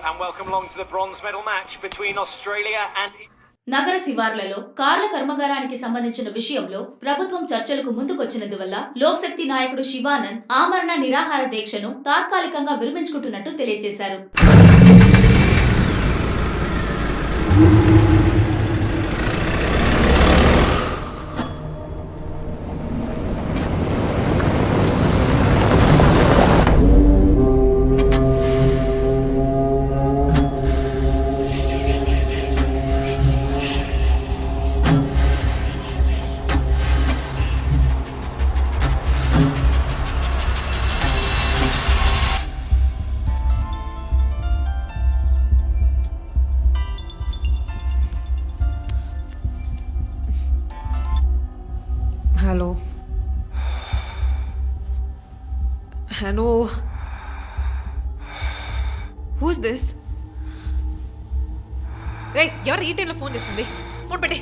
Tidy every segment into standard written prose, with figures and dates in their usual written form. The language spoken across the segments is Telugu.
and welcome along to the bronze medal match between Australia and నగర శివార్లలో కార్ల కర్మాగారానికి సంబంధించిన విషయంలో ప్రభుత్వం చర్చలకు ముందుకొచ్చినందువల్ల లోక్శక్తి నాయకుడు శివానంద్ ఆమరణ నిరాహార దీక్షను తాత్కాలికంగా విరమించుకుంటున్నట్టు తెలియజేశారు. Hello. Who's this? Hey, ఎవరు ఈ టైంలో ఫోన్ చేస్తుంది? ఫోన్ పెట్టే.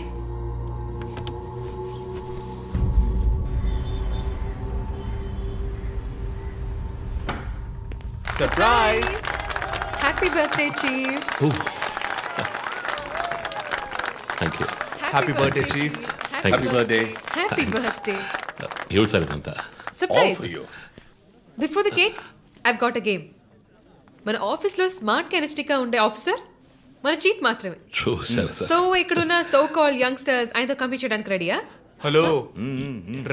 Surprise! Happy birthday, Chief. Thank you. Happy birthday, Chief. Thank Happy you. birthday. Happy Thanks. birthday. ఎవరు సార్ ఇదంతా? All Surprise. for you. Before the cake, I've got a game. మన ఆఫీస్లో స్మార్ట్ కెనెస్టిక్గా ఉండే ఆఫీసర్ మన చీఫ్ మాత్రమే. చూసారు సార్. సో ఇక్కడున్న సో కాల్ యంగ్స్టర్స్ ఆయనతో కంపీట్ చేయడానికి రెడీయా? Hello.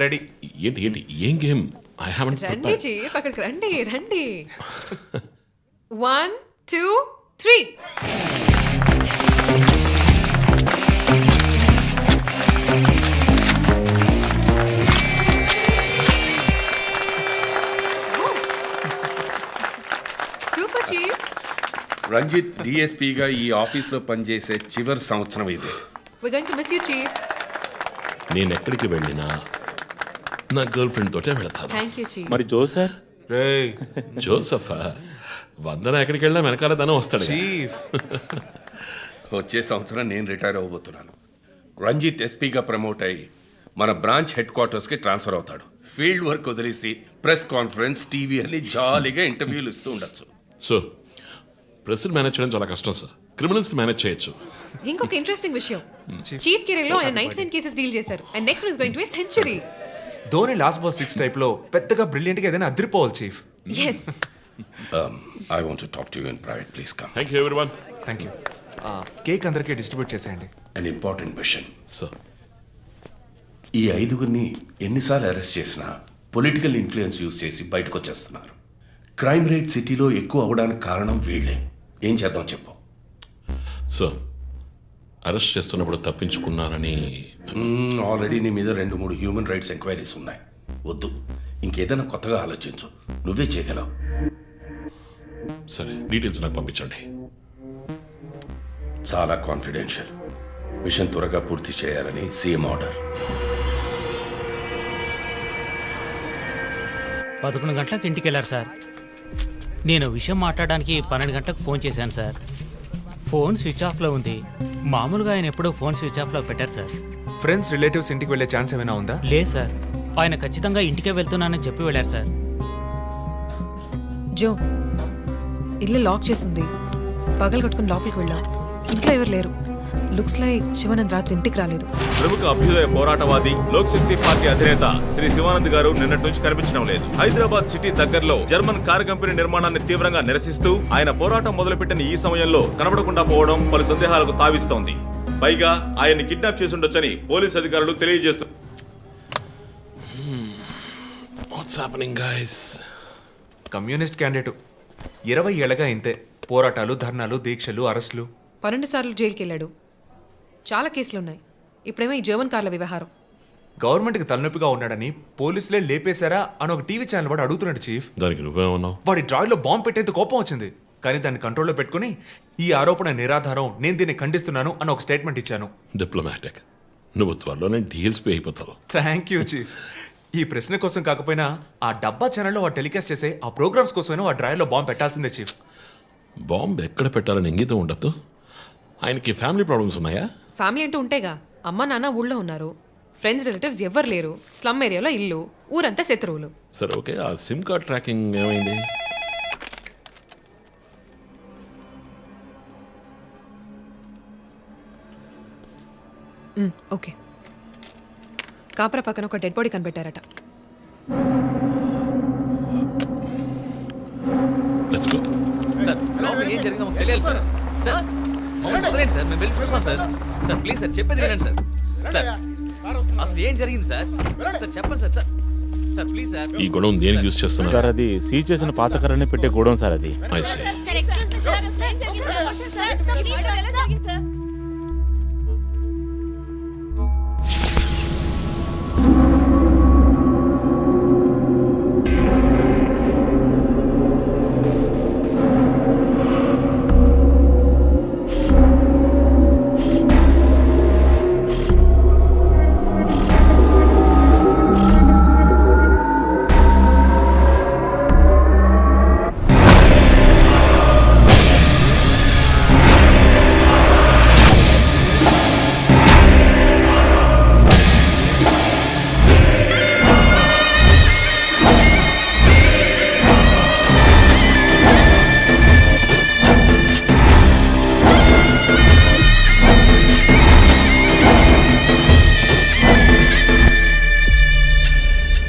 Ready. ఏంటి ఏంటి ఏం గేమ్? ఐ హావెంట్ రండి ప్రిపేర్డ్. చీఫ్, అక్కడికి రండి రండి. 1 2 3. Super chief. రంజిత్ డిఎస్పీగా ఈ ఆఫీస్లో పనిచేసే చివరి సంవత్సరం ఇది. We're going to miss you, Chief. నేను ఎక్కడికి వెళ్ళినా నా గర్ల్ ఫ్రెండ్ తోటే వెళతాను. Thank you, Chief. మరి జోసర్ Ray. జోసఫా వందన ఎక్కడికి వెళ్ళినా వెనకాల తన వస్తాడు. Chief. వచ్చే సంవత్సరం నేను రిటైర్ అవ్వబోతున్నాను. రంజిత్ ఎస్పీగా ప్రమోట్ అయ్యి మన బ్రాంచ్ హెడ్ క్వార్టర్స్కి ట్రాన్స్ఫర్ అవుతాడు. ఫీల్డ్ వర్క్ వదిలేసి ప్రెస్ కాన్ఫరెన్స్, టీవీ అని జాలీగా ఇంటర్వ్యూలు ఇస్తూ ఉండొచ్చు. సో ప్రెస్ని మేనేజ్ చేయడం చాలా కష్టం సార్. క్రిమినల్స్ మేనేజ్ చేయొచ్చు. ఇంకొక ఇంట్రెస్టింగ్ విషయం, చీఫ్ కెరీర్ లో ఆయన 99 కేసెస్ డీల్ చేశారు and next one is going to be century. Dhoni last ball 6 type లో పెద్దగా బ్రిలియంట్ గా ఏదైనా అదిరిపోవాలి chief. yes I want to talk to you in private, please come. Thank you everyone. Thank you. Cake అందరికీ డిస్ట్రిబ్యూట్ చేసేయండి. An important machine. సార్ ఈ 5గురిని ఎన్నిసార్లు అరెస్ట్ చేసినా పొలిటికల్ ఇన్ఫ్లుయెన్స్ యూజ్ చేసి బయటకు వచ్చేస్తున్నారు. క్రైమ్ రేట్ సిటీలో ఎక్కువ అవడానికి కారణం వీళ్ళే. ఏం చేద్దాం చెప్పు. సార్ అరెస్ట్ చేస్తున్నప్పుడు తప్పించుకున్నారని ఆల్రెడీ నీ మీద 2-3 హ్యూమన్ రైట్స్ ఎంక్వైరీస్ ఉన్నాయి. వద్దు, ఇంకేదైనా కొత్తగా ఆలోచించు. నువ్వే చేయగలవు. సరే డీటెయిల్స్ నాకు పంపించండి. చాలా కాన్ఫిడెన్షియల్. మిషన్ త్వరగా పూర్తి చేయాలని సీఎం ఆర్డర్. 11 గంటలకు ఇంటికి వెళ్ళారు సార్. నేను విషయం మాట్లాడడానికి 12 గంటలకు ఫోన్ చేశాను సార్. ఫోన్ స్విచ్ ఆఫ్లో ఉంది. మామూలుగా ఆయన ఎప్పుడూ ఫోన్ స్విచ్ ఆఫ్లో పెట్టారు సార్. ఫ్రెండ్స్, రిలేటివ్స్ ఇంటికి వెళ్ళే ఛాన్స్ ఏమైనా ఉందా? లేదు సార్, ఆయన ఖచ్చితంగా ఇంటికే వెళ్తున్నానని చెప్పి వెళ్ళారు సార్. జో, ఇల్లు లాక్ చేస్తుంది. పగలు కట్టుకుని లోపలికి వెళ్ళాం. ఇంట్లో ఎవరు లేరు. లుక్స్ లైక్ శివానంద్ రాత్రి ఇంటికి రాలేదు. ప్రముఖ అభ్యుదయ పోరాటవాది లోక్శక్తి పార్టీ అధినేత శ్రీ శివానంద్ గారు నిన్నటి నుంచి కనిపించడం లేదు. హైదరాబాద్ సిటీ దగ్గరలో జర్మన్ కారు కంపెనీ నిర్మాణాన్ని తీవ్రంగా నిరసిస్తూ ఆయన పోరాటం మొదలుపెట్టిన ఈ సమయంలో కనబడకుండా పోవడం పలు సందేహాలకు తావిస్తోంది. పైగా ఆయన్ని కిడ్నాప్ చేసి ఉండొచ్చని పోలీసు అధికారులు తెలియజేస్తున్నారు. What's happening guys? Communist candidate 20 ఏళ్ళగా ఇంతే. పోరాటాలు, ధర్నాలు, దీక్షలు, అరెస్టులు. 12 సార్లు జైలుకి వెళ్ళాడు. చాలా కేసులు ఉన్నాయి. ఇప్పుడేమో ఈ జర్మన్ కార్ల వ్యవహారం. గవర్నమెంట్కి తలనొప్పిగా ఉన్నాడని పోలీసులే లేపేశారా అని ఒక టీవీ ఛానల్ వాడు అడుగుతున్నాడు చీఫ్. దానికి నువ్వేమన్నావు? వాడి డ్రాయిలో బాంబు పెట్టేందుకు కోపం వచ్చింది, కానీ దాన్ని కంట్రోల్లో పెట్టుకుని ఈ ఆరోపణ నిరాధారం, నేను దీన్ని ఖండిస్తున్నాను అని ఒక స్టేట్మెంట్ ఇచ్చాను. డిప్లొమాటిక్. నువ్వు త్వరలోనే డీఎల్స్పీ అయిపోతావు. Thank you chief. ఈ ప్రశ్న కోసం కాకపోయినా ఆ డబ్బా ఛానల్లో వాడు టెలికాస్ట్ చేసే ఆ ప్రోగ్రామ్స్ కోసమైనా ఆ డ్రాయిలో బాంబు పెట్టాల్సిందే చీఫ్. బాంబు ఎక్కడ పెట్టాలని ఇంగితం ఉండద్దు. ఆయనకి ఫ్యామిలీ ప్రాబ్లమ్స్ ఉన్నాయా? ఫ్యామిలీ అంటూ ఉంటేగా. అమ్మ నాన్న ఊళ్ళో ఉన్నారు. ఫ్రెండ్స్ రిలేటివ్స్ ఎవ్వరు లేరు. స్లమ్ ఏరియాలో ఇల్లు, ఊరంతా శత్రువులు. సరే ఓకే, ఆ సిమ్ కార్డ్ ట్రాకింగ్ ఏమైంది? ఓకే. కాపరా పక్కన ఒక డెడ్ బాడీ కనిపెట్టారట. Let's go. సార్ లోపల ఏం జరిగిందో మాకు తెలియాలి సార్. సార్ మమ్మల్ని వదిలేండి సార్, మేము వెళ్ళి చూస్తాం సార్. సార్ ప్లీజ్ సార్, చెప్పేది వినండి సార్. సార్ అసలు ఏం జరిగింది సార్? సార్ చెప్పండి sir. Sir sir please sir. ఈ గొడవ దేనికి యూజ్ చేస్తున్నారు? సార్ అది సీజ్ చేసిన పాత కర్రని పెట్టే గోడౌన్ సార్ అది. I see.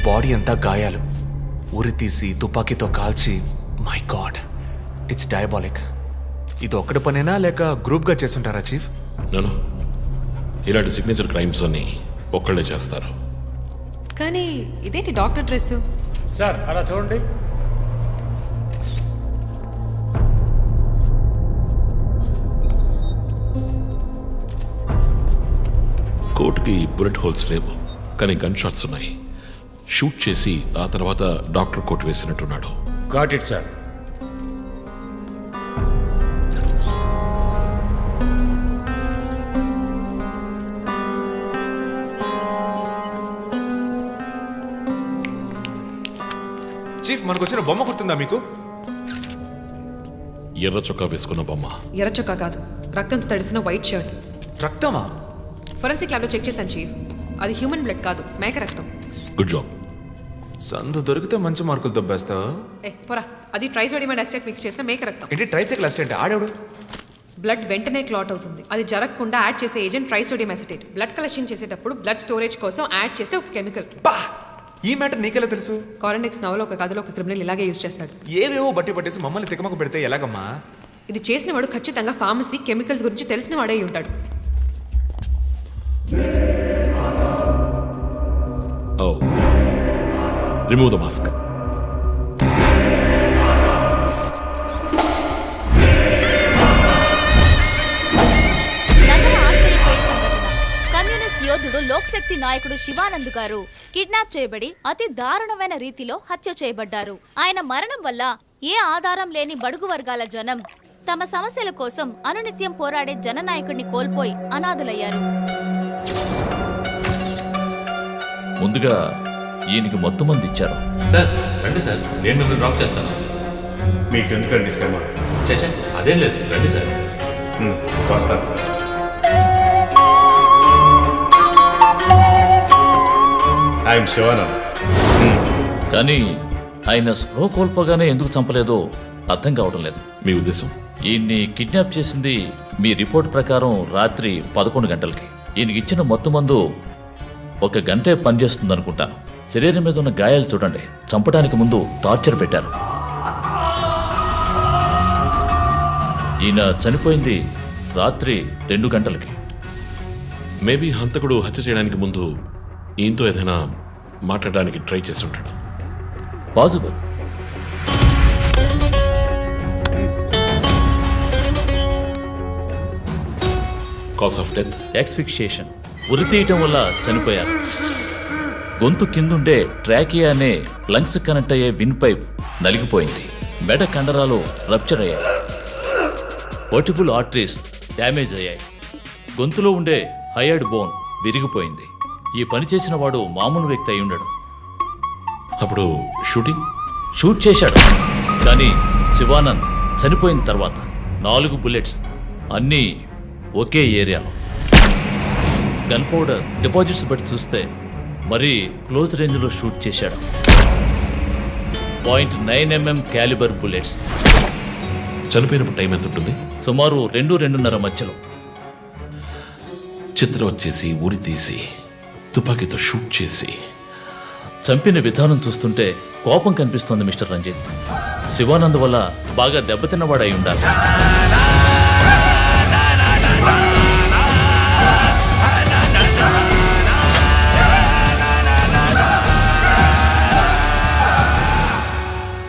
బాడీ అంతా గాయాలు, ఉరి తీసి తుపాకీతో కాల్చి, మై గాడ్, ఇట్స్ డయాబాలిక్. ఇది ఒక్కడి పనేనా లేక గ్రూప్గా చేస్తుంటారా చీఫ్? నేను ఇలాంటి సిగ్నేచర్ క్రైమ్స్ అన్ని ఒక్కళ్ళే చేస్తారు. కానీ ఇదేంటి డాక్టర్ డ్రెస్? సార్ అలా చూడండి. కోట్కి బుల్లెట్ హోల్స్ లేవు, కానీ గన్ షాట్స్ ఉన్నాయి. షూట్ చేసి ఆ తర్వాత డాక్టర్ కోట్ వేసినట్టున్నాడు. Got it sir. చీఫ్, మనకు వచ్చిన బొమ్మ గుర్తుందా మీకు? ఎర్ర చొక్కా వేసుకున్న బొమ్మ. ఎర్ర చొక్కా కాదు, రక్తంతో తడిసిన వైట్ షర్ట్. రక్తమా? ఫొరెన్సిక్ ల్యాబ్లో చెక్ చేశాను చీఫ్. అది హ్యూమన్ బ్లడ్ కాదు, మేక రక్తం. Good job. సందు దొరికితే మంచి మార్కులు దొబ్బేస్తావా? పోరా, అది ట్రైసోడియం అండ్ అసిటేట్ మిక్స్ చేసిన మేక రక్తం. ఏంటి ట్రైసైకిల్ అసిస్టెంట్ ఆడాడు? బ్లడ్ వెంటనే క్లాట్ అవుతుంది. అది జరగకుండా యాడ్ చేసే agent trisodium acetate. Blood collection చేసేటప్పుడు బ్లడ్ స్టోరేజ్ కోసం యాడ్ చేసే ఒక కెమికల్. బా, ఈ మ్యాటర్ నీకెలా తెలుసు? కారెండెక్స్ నవలో ఒక కథలో ఒక క్రిమినల్ ఇలాగే యూజ్ చేస్తాడు. ఏవేవో బట్టి పట్టేసి మమ్మల్ని తికమక పెడితే ఎలాగమ్మా? ఇది చేసిన వాడు ఖచ్చితంగా ఫార్మసీ కెమికల్స్ గురించి తెలిసిన వాడే అయి ఉంటాడు. Oh. Remove the mask. నగర ఆశ్చర్యపోయే సంఘటన. కమ్యూనిస్ట్ యోధుడు లోక్శక్తి నాయకుడు శివానంద్ గారు కిడ్నాప్ చేయబడి అతి దారుణమైన రీతిలో హత్య చేయబడ్డారు. ఆయన మరణం వల్ల ఏ ఆధారం లేని బడుగు వర్గాల జనం తమ సమస్యల కోసం అనునిత్యం పోరాడే జననాయకుడిని కోల్పోయి అనాథులయ్యారు. ముందుగా ఈయనకి మొత్తం మంది ఇచ్చారు. సార్ రండి సార్, నేను మిమ్మల్ని డ్రాప్ చేస్తాను. మీకెందుకండి శ్రమ? చేసా అదేం లేదు, రండి సార్. వస్తాను. ఐఎమ్ శివానంద్. కానీ ఆయన స్పృహ కోల్పోగానే ఎందుకు చంపలేదో అర్థం కావడం లేదు. మీ ఉద్దేశం? ఈయన్ని కిడ్నాప్ చేసింది మీ రిపోర్ట్ ప్రకారం రాత్రి 11 గంటలకి. ఈయనకి ఇచ్చిన మొత్తం మందు 1 గంటే పనిచేస్తుంది అనుకుంటాను. శరీరం మీద ఉన్న గాయాలు చూడండి. చంపడానికి ముందు టార్చర్ పెట్టారు. ఈయన చనిపోయింది రాత్రి 2 గంటలకి. మేబీ హంతకుడు హత్య చేయడానికి ముందు ఈయనతో ఏదైనా మాట్లాడడానికి ట్రై చేసి ఉంటాడు. Possible. Cause of death? Asphyxiation. ఉరి తీయటం వల్ల చనిపోయారు. గొంతు కిందుండే ట్రాకియా అనే లంగ్స్ కనెక్ట్ అయ్యే విన్ పైప్ నలిగిపోయింది. మెడ కండరాలు రప్చర్ అయ్యాయి. వర్టిబుల్ ఆర్టరీస్ డ్యామేజ్ అయ్యాయి. గొంతులో ఉండే హైయర్డ్ బోన్ విరిగిపోయింది. ఈ పని చేసిన వాడు మామూలు వ్యక్తి అయి ఉండడు. అప్పుడు షూట్ చేశాడు. కానీ శివానంద్ చనిపోయిన తర్వాత 4 బుల్లెట్స్, అన్నీ ఒకే ఏరియాలో. గన్ పౌడర్ డిపాజిట్స్ బట్టి చూస్తే మరీ క్లోజ్ రేంజ్లో షూట్ చేశాడు. .9 mm క్యాలిబర్ బుల్లెట్స్. చనిపోయినప్పుడు టైం ఎంత ఉంటుంది? సుమారు 2-2:30 మధ్యలో. చిత్రవత్ చేసి ఉరి తీసి తుపాకీతో షూట్ చేసి చంపిన విధానం చూస్తుంటే కోపం కనిపిస్తోంది మిస్టర్ రంజిత్. శివానంద్ వల్ల బాగా దెబ్బతిన్నవాడై ఉండాలి.